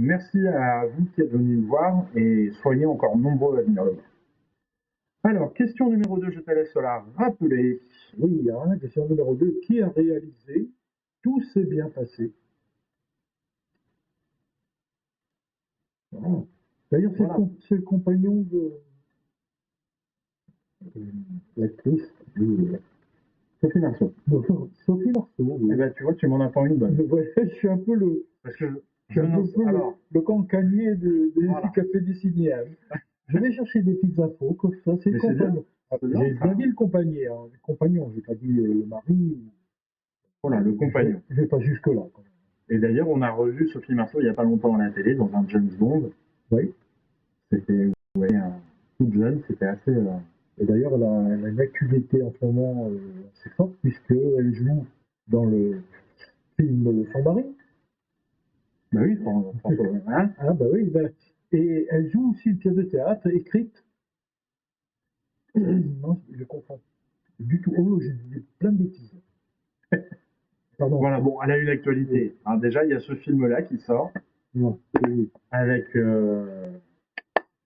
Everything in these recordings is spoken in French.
merci à vous qui êtes venus nous voir et soyez encore nombreux à venir le voir. Alors, question numéro 2, je te laisse la rappeler. Oui, hein, question numéro 2. Qui a réalisé Tout s'est bien passé? Voilà. D'ailleurs, Voilà. c'est le compagnon de l'actrice Sophie Marceau. Sophie Marceau. Oui. Eh ben, tu vois, tu m'en apprends une bonne. Ouais, je suis un peu le, Parce que je suis un peu alors, le cancanier des Voilà. cafés des cinéastes. Je vais chercher des petites infos, comme ça, c'est le mais c'est bien. compagnon. C'est bien, J'ai ça. bien dit le compagnon, hein, le compagnon, j'ai pas dit le mari. Voilà, le compagnon. Je vais pas jusque-là. Quand même. Et d'ailleurs, on a revu Sophie Marceau il n'y a pas longtemps à la télé, dans un James Bond. Oui. C'était toute jeune, c'était assez... Et d'ailleurs, elle a une actualité en ce moment assez forte, puisqu'elle joue dans le film Son mari. Bah oui, François. Hein Ah bah oui, ben, et elle joue aussi une pièce de théâtre écrite. Non, je confonds. Du tout. Oh, j'ai dit plein de bêtises. Pardon. Voilà, bon, elle a une actualité. Alors déjà, il y a ce film-là qui sort. Non. Oui. Avec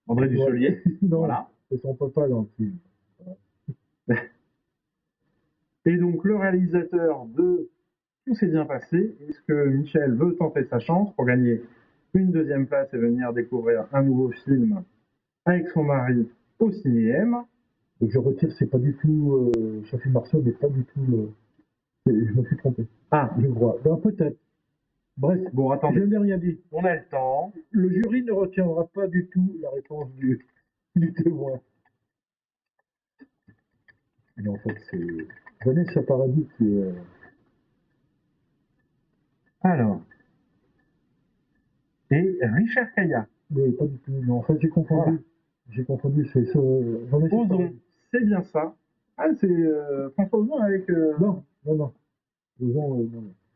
André Dussolier. Non, Voilà. c'est son papa dans le film. Et donc, le réalisateur de Tout s'est bien passé. Est-ce que Michel veut tenter sa chance pour gagner une deuxième place et venir découvrir un nouveau film avec son mari au cinéma? Donc je retire, c'est pas du tout Sophie Marceau, mais pas du tout. Je me suis trompé. Ah, je crois. Ben, peut-être. Bref, bon, attendez. Je n'ai rien dit. On a le temps. Le jury ne retiendra pas du tout la réponse du témoin. Mais en fait, c'est Vanessa Paradis qui est. Alors. Et Richard Caillat. Oui, pas du tout. Non, en fait, j'ai confondu. Voilà. J'ai confondu. C'est ce. Ozon, c'est bien ça. Ah, c'est François Ozon avec. Non. Ozon,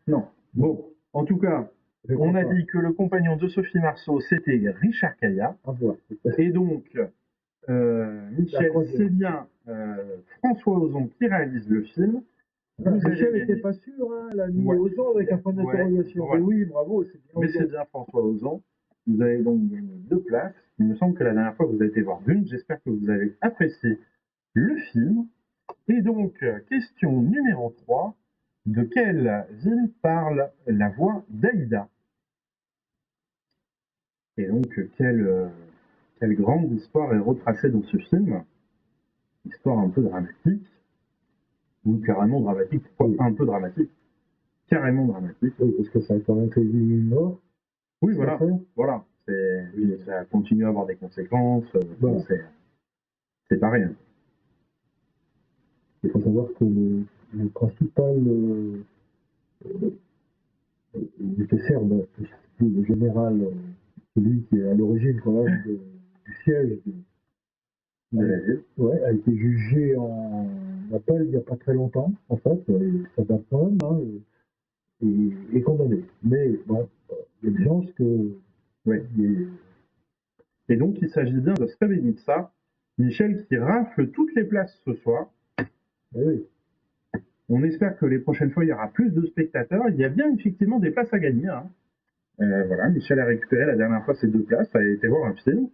non. Bon, en tout cas, on a dit que le compagnon de Sophie Marceau, c'était Richard Caillat. Ah, voilà. Et donc, Michel, c'est bien François Ozon qui réalise le film. Michel n'était pas sûr, hein, elle a mis Ozon avec un point d'interrogation. Voilà. Oui, bravo, c'est bien. Mais c'est bien François Ozon. Vous avez donc gagné 2 places. Il me semble que la dernière fois, vous avez été voir d'une. J'espère que vous avez apprécié le film. Et donc, question numéro 3. De quelle ville parle la voix d'Aïda? Et donc, quelle grande histoire est retracée dans ce film? Histoire un peu dramatique, ou carrément dramatique. Pourquoi un peu dramatique? Carrément dramatique. Oui, parce que ça a quand même fait une mort. Oui, voilà. Voilà. Ça continue à avoir des conséquences. Voilà. C'est pas rien. Il faut savoir que le principal nécessaire, le général, celui qui est à l'origine quand même du siège de la ville, a été jugé en appel il n'y a pas très longtemps, en fait, ça date quand même, hein, et condamné. Mais bon, il y a des chances que... Ouais. Et donc, il s'agit bien de Srebrenica, Michel qui rafle toutes les places ce soir. Oui. On espère que les prochaines fois, il y aura plus de spectateurs. Il y a bien effectivement des places à gagner. Hein. Voilà, Michel a récupéré la dernière fois ses 2 places. Elle a été voir un film.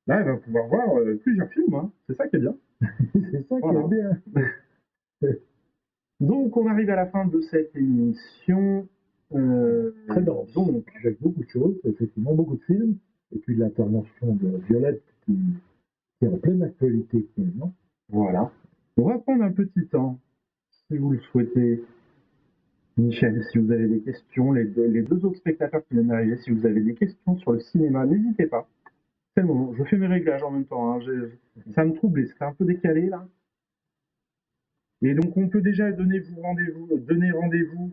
Là, elle va pouvoir voir plusieurs films. Hein. C'est ça qui est bien. C'est ça qui est bien. Donc, on arrive à la fin de cette émission. Très dense. Donc, avec beaucoup de choses, effectivement, beaucoup de films. Et puis l'intervention de Violette qui est en pleine actualité finalement. Voilà. On va prendre un petit temps, si vous le souhaitez. Michel, si vous avez des questions, les 2 autres spectateurs qui viennent d'arriver, si vous avez des questions sur le cinéma, n'hésitez pas. C'est le moment. Je fais mes réglages en même temps. Hein. Ça me trouble, c'est un peu décalé là. Et donc on peut déjà donner rendez-vous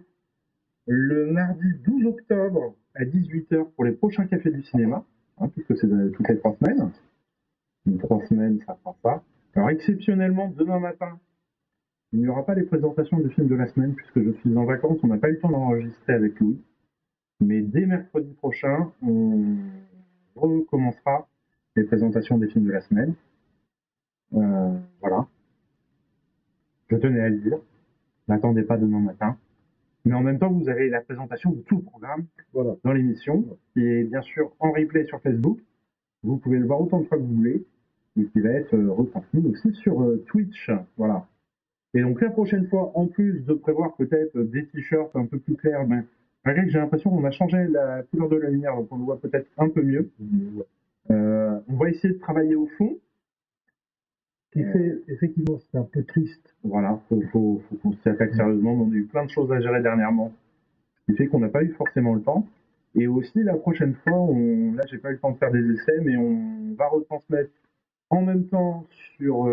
le mardi 12 octobre à 18h pour les prochains cafés du cinéma, hein, puisque c'est toutes les 3 semaines. Donc 3 semaines, ça fera ça. Alors exceptionnellement, demain matin, il n'y aura pas les présentations du film de la semaine, puisque je suis en vacances, on n'a pas eu le temps d'enregistrer avec Louis. Mais dès mercredi prochain, on recommencera les présentations des films de la semaine. Voilà. Je tenais à le dire. N'attendez pas demain matin. Mais en même temps, vous avez la présentation de tout le programme Voilà. dans l'émission, qui est bien sûr en replay sur Facebook. Vous pouvez le voir autant de fois que vous voulez, et qui va être retransmis aussi sur Twitch. Voilà. Et donc la prochaine fois, en plus de prévoir peut-être des t-shirts un peu plus clairs, ben, malgré que j'ai l'impression qu'on a changé la couleur de la lumière, donc on le voit peut-être un peu mieux. On va essayer de travailler au fond. Qui fait, effectivement, c'est un peu triste. Voilà, faut qu'on s'y attaque sérieusement. On a eu plein de choses à gérer dernièrement, ce qui fait qu'on n'a pas eu forcément le temps. Et aussi, la prochaine fois, là, j'ai pas eu le temps de faire des essais, mais on va retransmettre en même temps sur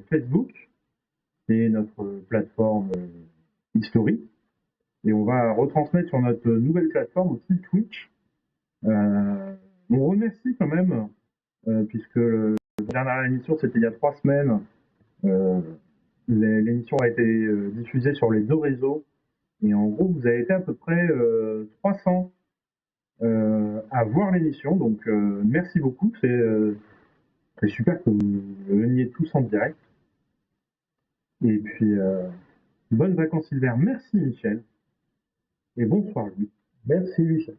Facebook, qui est notre plateforme historique, et on va retransmettre sur notre nouvelle plateforme aussi Twitch. On remercie quand même, puisque la dernière émission, c'était il y a 3 semaines. L'émission a été diffusée sur les 2 réseaux. Et en gros, vous avez été à peu près 300 à voir l'émission. Donc, merci beaucoup. C'est super que vous veniez tous en direct. Et puis, bonnes vacances hiver. Merci Michel. Et bonsoir Louis. Merci, Michel.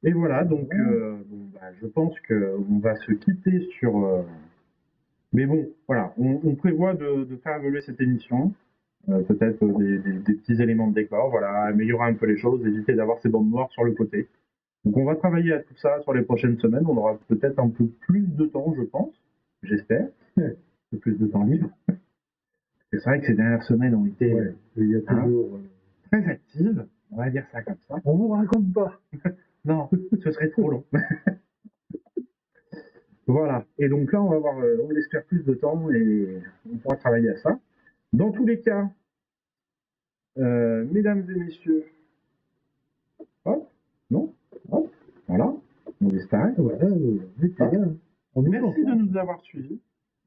Et voilà, donc je pense qu'on va se quitter sur... Mais bon, voilà, on prévoit de faire évoluer cette émission. Peut-être des petits éléments de décor, voilà, améliorer un peu les choses, éviter d'avoir ces bandes noires sur le côté. Donc on va travailler à tout ça sur les prochaines semaines. On aura peut-être un peu plus de temps, je pense, j'espère, un peu plus de temps libre. C'est vrai que ces dernières semaines ont été il y a toujours, très actives, on va dire ça comme ça. On vous raconte pas. Non, ce serait trop long. Voilà. Et donc là, on va avoir, on l'espère, plus de temps et on pourra travailler à ça. Dans tous les cas, mesdames et messieurs, hop, non, hop, voilà, on disparaît. Voilà, Merci de nous avoir suivis.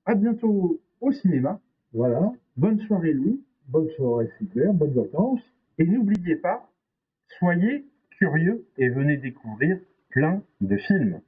À bientôt au cinéma. Voilà. Bonne soirée Louis. Bonne soirée Cyber, bonnes vacances. Et n'oubliez pas, soyez curieux et venez découvrir plein de films.